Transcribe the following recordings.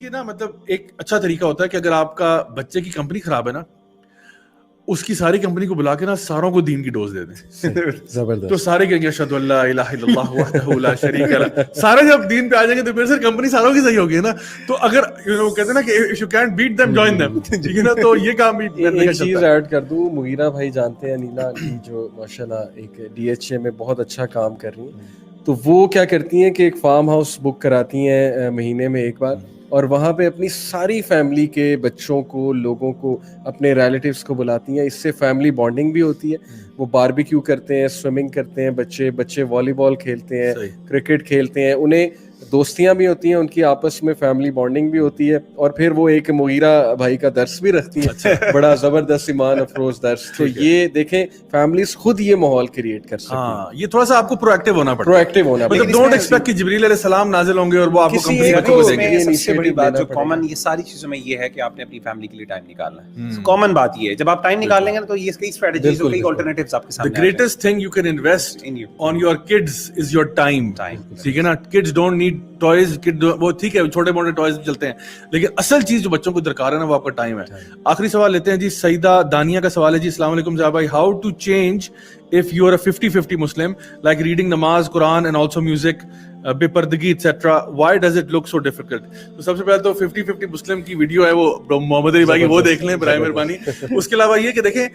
یہ نا مطلب ایک اچھا طریقہ ہوتا ہے کہ اگر آپ کا بچے کی کمپنی خراب ہے نا، اس کی ساری کمپنی کو بلا کے نا ساروں کو دین کی ڈوز دے دیں، زبردست. تو سارے کہیں گے اشہد ان لا الہ الا اللہ وحدہ لا شریک لہ. سارے جب دین پہ آ جائیں گے تو پھر سر کمپنی ساروں کی صحیح ہوگی نا. تو اگر کہتے ہیں نا کہ if you can't beat them join them، ٹھیک ہے نا. تو یہ کام بھی ایک چیز ایڈ کر دوں، مغیرہ بھائی جانتے ہیں نیلا علی جو ماشاءاللہ ایک ڈی ایچ اے میں بہت اچھا کام کر رہی ہیں، تو وہ کیا کرتی ہیں کہ ایک فارم ہاؤس بک کراتی ہیں مہینے میں ایک بار، اور وہاں پہ اپنی ساری فیملی کے بچوں کو، لوگوں کو، اپنے ریلیٹیوز کو بلاتی ہیں. اس سے فیملی بانڈنگ بھی ہوتی ہے. وہ باربیکیو کرتے ہیں، سوئمنگ کرتے ہیں، بچے والی بال کھیلتے ہیں، کرکٹ کھیلتے ہیں، انہیں دوستیاں بھی ہوتی ہیں ان کی آپس میں، فیملی بانڈنگ بھی ہوتی ہے. اور پھر وہ ایک مغیرہ بھائی کا درس بھی رکھتی ہیں، بڑا زبردست ایمان افروز درس. تو یہ دیکھیں فیملیز خود یہ ماحول کریٹ کر سکتی ہیں. ہاں، یہ تھوڑا سا آپ کو پروایکٹیو ہونا پڑتا ہے. پروایکٹیو ہونا پڑتا ہے. مطلب ڈونٹ ایکسپیکٹ کہ جبریل علیہ السلام نازل ہوں گے اور وہ آپ کو کمپنی بچوں کو دیں گے. سب سے بڑی بات جو کامن یہ ساری چیزوں میں یہ ہے کہ آپ نے اپنی فیملی کے لیے ٹائم نکالنا ہے. کامن بات یہ ہے جب آپ ٹائم نکال لیں گے تو یہ کئی اسٹریٹجیز اور کئی آلٹرنیٹیوز آپ کے سامنے. The greatest thing you can invest on your kids is your time. ٹھیک ہے نا. Kids don't need toys. وہ ٹھیک ہے چھوٹے موٹے ٹوائز چلتے ہیں، لیکن اصل چیز جو بچوں کو درکار ہے نا وہ آپ کا ٹائم ہے. آخری سوال لیتے ہیں جی. سیدہ دانیہ کا سوال ہے جی. السلام علیکم زیا بھائی، how to change if you are a 50-50 Muslim, like reading namaz, Quran and also music, بے پردگی etc. why does it look so difficult? تو سب سے پہلے تو 50-50 مسلم کی ویڈیو ہے وہ محمد علی بھائی کی، وہ دیکھ لیں برائے مہربانی. اس کے علاوہ یہ کہ دیکھیں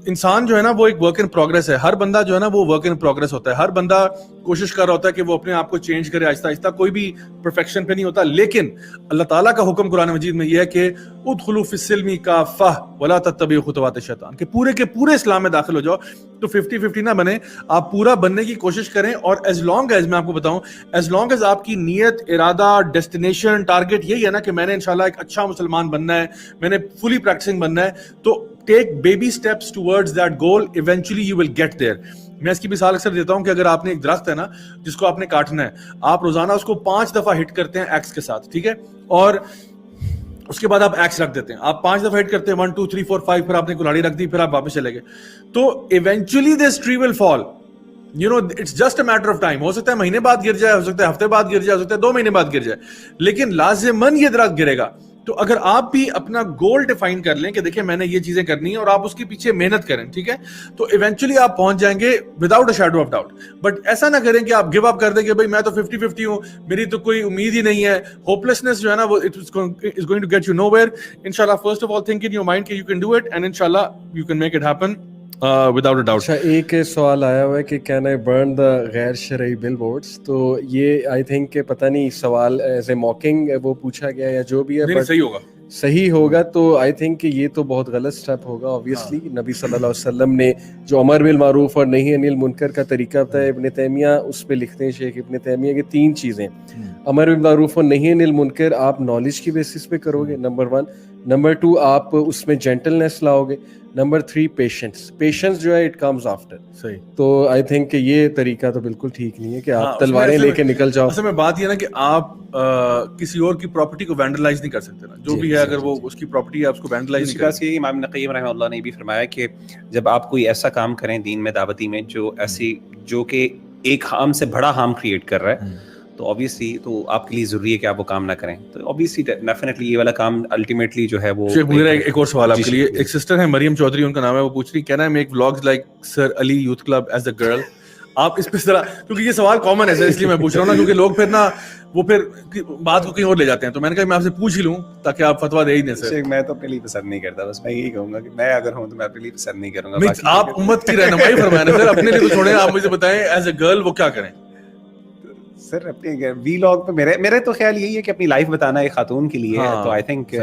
انسان جو ہے نا وہ ایک ورک ان پروگرس ہے. ہر بندہ جو ہے نا وہ ورک ان پروگرس ہوتا ہے. ہر بندہ کوشش کر رہا ہوتا ہے کہ وہ اپنے آپ کو چینج کرے آہستہ آہستہ. کوئی بھی پرفیکشن پہ نہیں ہوتا، لیکن اللہ تعالیٰ کا حکم قرآن مجید میں یہ ہے کہ ادخلوا فی السلم کافہ ولا تتبعوا خطوات الشیطان، کہ پورے کے پورے اسلام میں داخل ہو جاؤ. تو 50-50 نہ بنے، آپ پورا بننے کی کوشش کریں. اور ایز لانگ ایز میں آپ کو بتاؤں، ایز لانگ ایز آپ کی نیت، ارادہ، ڈیسٹینیشن، ٹارگیٹ یہی ہے نا کہ میں نے انشاءاللہ ایک اچھا مسلمان بننا ہے، میں نے فلی پریکٹسنگ بننا ہے، تو take baby steps towards that goal. Eventually you will get there. میں اس کی مثال اکثر دیتا ہوں کہ اگر آپ نے ایک درخت ہے نا جس کو آپ نے کاٹنا ہے، آپ روزانہ اس کو 5 دفعہ ہٹ کرتے ہیں ایکس کے ساتھ، ٹھیک ہے، اور اس کے بعد آپ ایکس رکھ دیتے ہیں. آپ 5 دفعہ ہٹ کرتے ہیں 1 2 3 4 5، پھر آپ نے کلاڑی رکھ دی، پھر آپ واپس چلے گئے. تو eventually this tree will fall. You know it's just a matter of time. ہو سکتا ہے مہینے بعد گر جائے، ہو سکتا ہے ہفتے بعد گر جائے، ہو سکتا ہے 2 مہینے بعد گر جائے، لیکن لازماً یہ درخت گرے گا. تو اگر آپ بھی اپنا گول ڈیفائن کر لیں کہ دیکھیں میں نے یہ چیزیں کرنی ہیں اور آپ اس کے پیچھے محنت کریں، ٹھیک ہے، تو ایونچولی آپ پہنچ جائیں گے without a shadow of doubt. But ایسا نہ کریں کہ آپ گیو اپ کر دیں کہ بھائی میں تو 50-50 ہوں، میری تو کوئی امید ہی نہیں ہے. ہوپلیسنس جو ہے نا وہ is going to get you nowhere. انشاءاللہ first of all think in your mind کہ you can do it, and انشاءاللہ you can make it happen without a doubt. اچھا ایک سوال آیا ہوا ہے کہ کین آئی برن دا غیر شرعی بل بورڈس؟ تو یہ آئی تھنک کہ پتہ نہیں سوال ایز اے موکنگ وہ پوچھا گیا یا جو بھی ہے، نہیں صحیح ہوگا، صحیح ہوگا. تو آئی تھنک کہ یہ تو بہت غلط سٹیپ ہوگا. اوبیسلی نبی صلی اللہ علیہ وسلم نے جو امر بالمعروف اور نہی عن المنکر کا طریقہ بتایا، ابن تیمیہ اس پہ لکھتے ہیں، شیخ ابن تیمیہ، کہ 3 چیزیں: امر بالمعروف اور نہی عن المنکر آپ نالج کی بیسس پہ کرو گے، نمبر 1. نمبر 2 آپ اس میں جینٹلنس لاؤ گے. نمبر 3 پیشنس جو ہے اٹ کمز آفٹر. صحیح. تو آئی تھنک کہ یہ طریقہ تو بالکل ٹھیک نہیں ہے کہ آپ تلواریں لے کے نکل جاؤ. اصل میں بات یہ نا کہ آپ کسی اور کی پراپرٹی کو وینڈلائز نہیں کر سکتے نا. جو بھی ہے اگر وہ اس کی پراپرٹی ہے آپ اس کو وینڈلائز نہیں کر سکتے. امام ابن قیم رحمہ اللہ نے بھی فرمایا کہ جب آپ کوئی ایسا کام کریں دین میں، دعوتی میں، جو کہ ایک ہارم سے بڑا ہارم کریٹ کر رہا ہے، تو obviously تو آپ کے لیے ضروری ہے کہ آپ وہ کام نہ کریں. تو obviously definitely یہ والا کام ultimately جو ہے وہ. ایک اور سوال آپ کے لیے. ایک سسٹر ہے مریم چودھری ان کا نام ہے، وہ پوچھ رہی can I make vlogs like sir Ali youth club as a girl? آپ اس پہ ذرا، کیونکہ یہ سوال کامن ہے سر اس لیے میں پوچھ رہا ہوں نا، کیونکہ لوگ پھر نا وہ پھر بات کو کہیں اور لے جاتے ہیں. تو میں نے کہا میں آپ سے پوچھ ہی لوں تاکہ آپ فتویٰ دے ہی دیں. سر میں تو اپنے لیے پسند نہیں کرتا، بس میں یہی کہوں گا کہ میں اگر ہوں تو میں اپنے لیے پسند نہیں کروں گا. آپ امت کی رہنمائی فرمائیں سر، اپنے لیے تو چھوڑیں، آپ مجھے بتائیں ایز اے گرل وہ کیا کریں. سر اپنے وی لاگ پہ میرے تو خیال یہی ہے کہ اپنی لائف بتانا ایک خاتون کے لیے. تو I think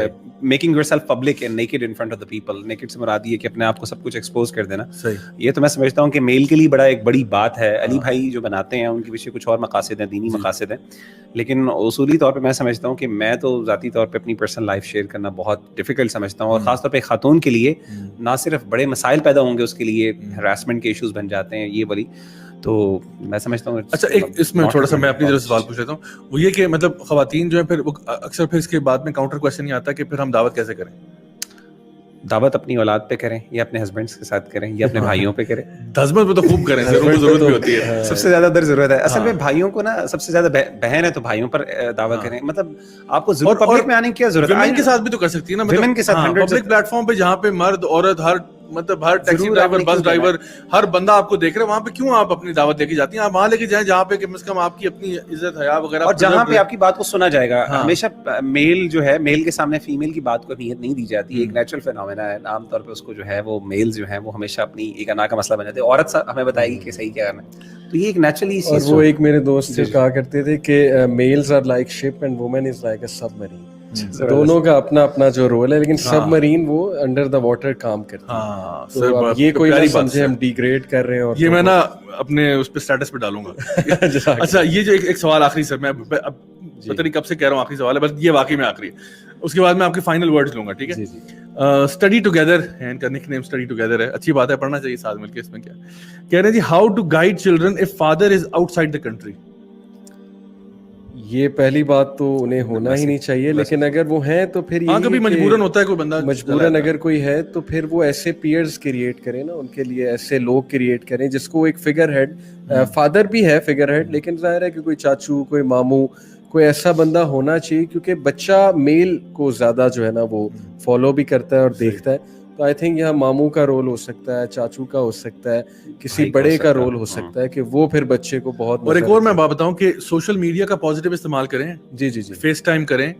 making your self public and naked in front of the people, naked سے مراد یہ کہ اپنے آپ کو سب کچھ ایکسپوز کر دینا. یہ تو میں سمجھتا ہوں کہ میل کے لیے ایک بڑی بات ہے. علی بھائی جو بناتے ہیں ان کے پیچھے کچھ اور مقاصد ہیں، دینی مقاصد ہیں، لیکن اصولی طور پہ میں سمجھتا ہوں کہ میں تو ذاتی طور پہ اپنی پرسنل لائف شیئر کرنا بہت ڈیفیکلٹ سمجھتا ہوں. اور خاص طور پہ ایک خاتون کے لیے نہ صرف بڑے مسائل پیدا ہوں گے اس کے لیے، ہراسمنٹ کے ایشوز بن جاتے ہیں یہ والی. تو میں سمجھتا ہوں. اچھا ایک اس میں تھوڑا سا میں اپنی طرف سے سوال پوچھ لیتا ہوں، وہ یہ کہ مطلب خواتین جو ہیں پھر وہ اکثر پھر اس کے بعد میں کاؤنٹر کویشچن یہ آتا ہے کہ پھر ہم دعوت کیسے کریں؟ दावत अपनी औलाद पे करें या अपने हस्बैंड्स के साथ करें या अपने भाइयों पे करें? हस्बैंड पे तो खूब करें सर, उनको जरूरत भी होती है। सबसे ज्यादा उधर जरूरत है असल में भाइयों को ना, सबसे ज्यादा बहन है तो भाइयों पर दावा करें, मतलब आपको जरूर पब्लिक में आने की क्या जरूरत है? विमेन के साथ भी तो कर सकती है ना, विमेन के साथ पब्लिक प्लेटफॉर्म पे जहाँ पे मर्द औरत हर टैक्सी ड्राइवर, बस ड्राइवर, हर बंदा आपको देख रहा है, वहाँ पे क्यों आप अपनी दावत लेके जाती हैं? आप वहाँ लेके जाएं जहाँ पे कम से कम आपकी अपनी इज्जत हया वगैरह, और जहाँ पे आपकी बात को सुना जाएगा। हमेशा मेल जो है, मेल के सामने फीमेल की बात को अहमियत नहीं दी जाती, एक नेचुरल फिनोमेना है, आमतौर पे उसको जो है वो मेल जो है वो हमेशा अपनी एक अना का मसला बन जाते हैं, औरत हमें बताएगी कि सही क्या करना है, तो ये एक नेचुरली। और वो एक मेरे दोस्त से कहा करते थे कि males are like ship and women is like a submarine, दोनों का अपना अपना जो रोल है, लेकिन सबमरीन वो अंडर द वाटर काम करती है। तो अब ये कोई ना समझे हम डिग्रेड कर रहे हैं, और ये मैं ना अपने उस पे स्टेटस पे डालूंगा। अच्छा, ये जो एक सवाल आखिरी सर, मैं पता नहीं कब से कह रहा हूँ आखिरी सवाल है, बस ये वाकई में आखिरी है, उसके बाद मैं आपके फाइनल वर्ड्स लूंगा, ठीक है? स्टडी टुगेदर है, इनका निकनेम स्टडी टुगेदर है, अच्छी बात है, पढ़ना चाहिए साथ मिलकर। इसमें क्या कह रहे हैं जी, how to guide children if father is outside the country? ये पहली बात तो उन्हें होना ही नहीं चाहिए, लेकिन अगर वो हैं तो फिर कभी मजबूरन होता है, कोई बंदा मजबूरन अगर कोई है तो फिर वो ऐसे पीयर्स क्रिएट करें ना, उनके लिए ऐसे लोग क्रिएट करें जिसको एक फिगर हेड, फादर भी है फिगर हेड, लेकिन जाहिर है कि कोई चाचू, कोई मामू, कोई ऐसा बंदा होना चाहिए, क्योंकि बच्चा मेल को ज्यादा जो है ना वो फॉलो भी करता है और देखता है। तो आई थिंक यहाँ मामू का रोल हो सकता है, चाचू का हो सकता है, किसी बड़े का रोल हो सकता है कि वो फिर बच्चे को बहुत। और एक और मैं बात बताऊं कि सोशल मीडिया का पॉजिटिव इस्तेमाल करें। जी, फेस टाइम करें,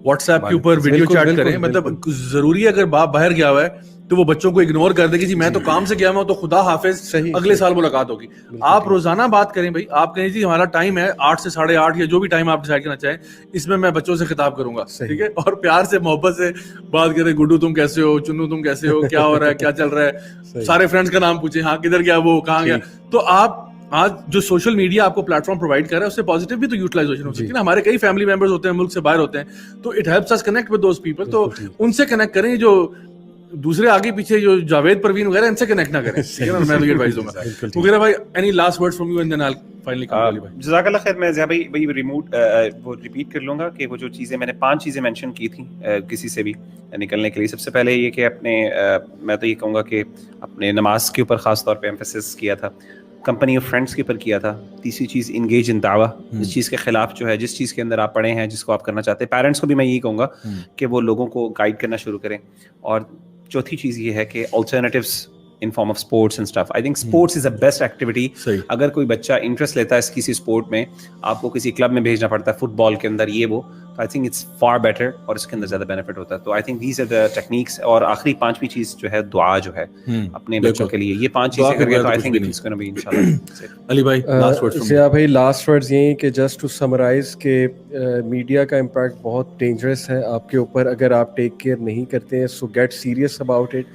व्हाट्सएप के ऊपर वीडियो चैट करें, मतलब जरूरी है अगर बाप बाहर गया हुआ है तो वो बच्चों को इग्नोर कर दे कि जी मैं तो काम से गया हूं, तो खुदा हाफिज, अगले साल मुलाकात होगी। आप रोजाना बात करें भाई, आप कहें जी हमारा टाइम है 8 से 8:30 या जो भी टाइम आप डिसाइड करना चाहें, इसमें मैं बच्चों से खिताब करूंगा, ठीक है? और प्यार से, मोहब्बत से बात करें, गुड्डू तुम कैसे हो, चुन्नू तुम कैसे हो, क्या हो रहा है, क्या चल रहा है, सारे फ्रेंड्स का नाम पूछे, हाँ किधर गया वो, कहाँ गया। तो आप आज जो सोशल मीडिया आपको प्लेटफॉर्म प्रोवाइड कर रहा है, उससे पॉजिटिव भी तो यूटिलाइजेशन हो सकती है ना। हमारे कई फैमिली मेंबर्स होते हैं मुल्क से बाहर होते हैं, तो it helps us connect with those people, तो उनसे कनेक्ट करें, जो दूसरे आगे पीछे जो जावेद परवीन वगैरह, इनसे कनेक्ट ना करें, ठीक है ना? मैं तो ये एडवाइस दूंगा। मुगीरा भाई, any last words from you and then I will finally come. जज़ाकल्लाह खैर। मैं ज़िया भाई वो रिपीट कर लूंगा कि वो जो चीज़ें मैंने 5 चीज़ें मेंशन की थी किसी से भी निकलने के लिए, सबसे पहले ये कि अपने मैं तो ये कहूँगा कि अपने नमाज के ऊपर ख़ास तौर पे एम्फेसिस किया था, कंपनी ऑफ फ्रेंड्स के ऊपर किया था। तीसरी चीज़, इंगेज इन दावा, जिस चीज़ के खिलाफ जो है, जिस चीज़ के अंदर आप पढ़े हैं, जिसको आप करना चाहते हैं, पेरेंट्स को भी मैं यही कहूँगा कि वो लोगों को गाइड करना शुरू करें। और चौथी चीज़ ये है कि alternatives in form of sports and stuff. I think sports is a best activity. अगर कोई बच्चा इंटरेस्ट लेता है किसी स्पोर्ट में, आपको किसी क्लब में भेजना पड़ता है, फुटबॉल के अंदर ये वो, तो I think it's far better और इसके अंदर ज़्यादा बेनिफिट होता है। तो I think these are the techniques. और आखिरी 5वीं चीज़ जो है, दुआ जो है अपने बच्चों के लिए, ये 5 चीज़ें करके तो I think it's gonna be इंशाल्लाह। अली भाई, लास्ट वर्ड्स फ्रॉम ज़िया भाई, लास्ट वर्ड्स यही कि जस्ट टू समराइज के मीडिया का इम्पैक्ट बहुत डेंजरस है आपके ऊपर अगर आप टेक केयर नहीं करते हैं। So get serious about it.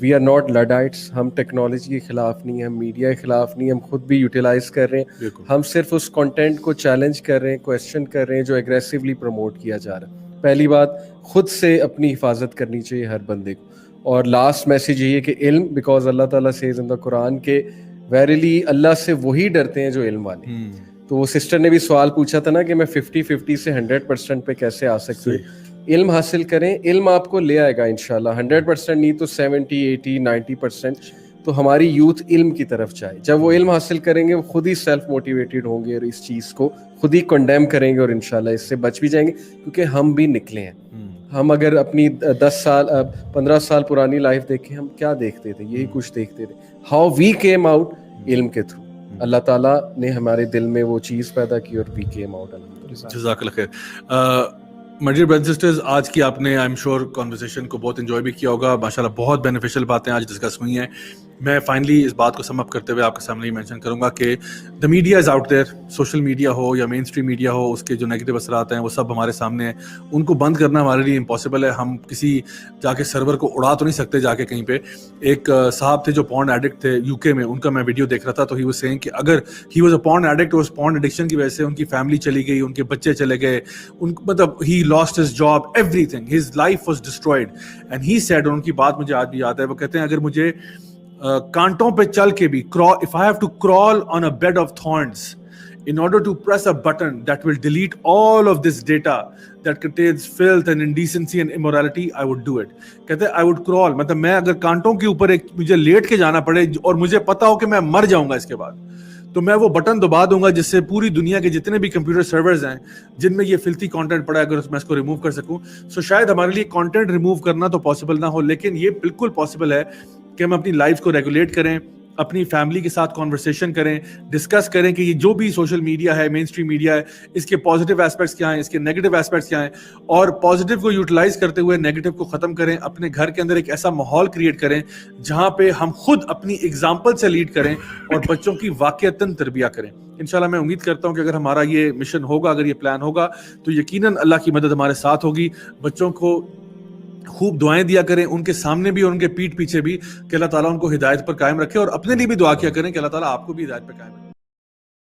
We are not Luddites, हम टेक्नोलॉजी के खिलाफ नहीं, हम मीडिया के खिलाफ नहीं, हम खुद भी यूटिलाइज कर रहे हैं। हम सिर्फ उस कंटेंट को चैलेंज कर रहे हैं, क्वेश्चन कर रहे हैं जो एग्रेसिवली प्रमोट किया जा रहा है। पहली बात, खुद से अपनी हिफाजत करनी चाहिए हर बंदे को। और लास्ट मैसेज यही है कि इल्म, बिकॉज अल्लाह ताला सेज इन द कुरान के वेरीली अल्लाह से वही डरते हैं जो इल्म वाले। तो वो सिस्टर ने भी सवाल पूछा था ना कि मैं 50-50 से 100% पे कैसे आ सकती हूँ। इल्म हासिल करें, इल्म आपको ले आएगा इंशाल्लाह। 100% नहीं तो 70, 80, 90%। तो हमारी यूथ इल्म की तरफ जाए। जब वो इल्म हासिल करेंगे, वो खुद ही सेल्फ मोटिवेटेड होंगे और इस चीज़ को खुद ही कंडेम करेंगे और इंशाल्लाह इससे बच भी जाएंगे, क्योंकि हम भी निकले हैं। हम अगर अपनी 10 साल 15 साल पुरानी लाइफ देखें, हम क्या देखते थे? यही कुछ देखते थे। हाउ वी केम आउट इल्म के थ्रू। अल्लाह ताला ने हमारे दिल में वो चीज़ पैदा की और वी केम आउट। जज़ाकल्लाह खैर। माय डियर ब्रदर्स सिस्टर्स, आज की आपने आई एम श्योर कॉन्वर्सेशन को बहुत एंजॉय भी किया होगा। माशाल्लाह बहुत बेनिफिशियल बातें आज डिस्कस हुई हैं। मैं फाइनली इस बात को सम अप करते हुए आपके सामने ही मेंशन करूंगा कि the media is out there. Social media हो या मेन स्ट्रीम मीडिया हो, उसके जो नेगेटिव असरात हैं वो सब हमारे सामने हैं। उनको बंद करना हमारे लिए इम्पॉसिबल है। हम किसी जाके सर्वर को उड़ा तो नहीं सकते जाके कहीं पे। एक साहब थे जो पॉर्न एडिक्ट थे यूके में, उनका मैं वीडियो देख रहा था, तो ही वाज सेइंग कि अगर he was a porn addict, उस पॉर्न एडिक्शन की वजह से उनकी फैमिली चली गई, उनके बच्चे चले गए, मतलब he lost his job, everything, his life was destroyed. And he said, और उनकी बात मुझे आज भी याद है, वो कहते हैं अगर मुझे कांटों पे चल के भी if I have to crawl on a bed of thorns in order to press a button that will delete all of this data that contains filth and indecency and immorality, I would do it. कहते I would crawl, मतलब मैं अगर कांटों के ऊपर एक मुझे late के जाना पड़े और मुझे पता हो कि मैं मर जाऊंगा इसके बाद, तो मैं वो बटन दबा दूंगा जिससे पूरी दुनिया के जितने भी कंप्यूटर सर्वर्स हैं जिनमें ये फिल्थी कंटेंट पड़ा है, अगर मैं इसको रिमूव कर सकूं, सो शायद हमारे लिए कंटेंट रिमूव करना तो पॉसिबल ना हो, लेकिन ये बिल्कुल पॉसिबल है कि हम अपनी लाइफ को रेगुलेट करें, अपनी फैमिली के साथ कॉन्वर्सेशन करें, डिस्कस करें कि ये जो भी सोशल मीडिया है, मेन स्ट्रीम मीडिया है, इसके पॉजिटिव एस्पेक्ट्स क्या हैं, इसके नेगेटिव एस्पेक्ट्स क्या हैं, और पॉजिटिव को यूटिलाइज करते हुए नेगेटिव को ख़त्म करें, अपने घर के अंदर एक ऐसा माहौल क्रिएट करें जहाँ पे हम खुद अपनी एग्जाम्पल से लीड करें और बच्चों की वाक़ईतन तरबिया करें। इंशाल्लाह मैं उम्मीद करता हूँ कि अगर हमारा ये मिशन होगा, अगर ये प्लान होगा, तो यकीनन अल्लाह की मदद हमारे साथ होगी। बच्चों को खूब दुआएं दिया करें, उनके सामने भी और उनके पीठ पीछे भी, कि अल्लाह ताला उनको हिदायत पर कायम रखे, और अपने लिए भी दुआ किया करें कि अल्लाह ताला आपको भी हिदायत पर कायम रखे।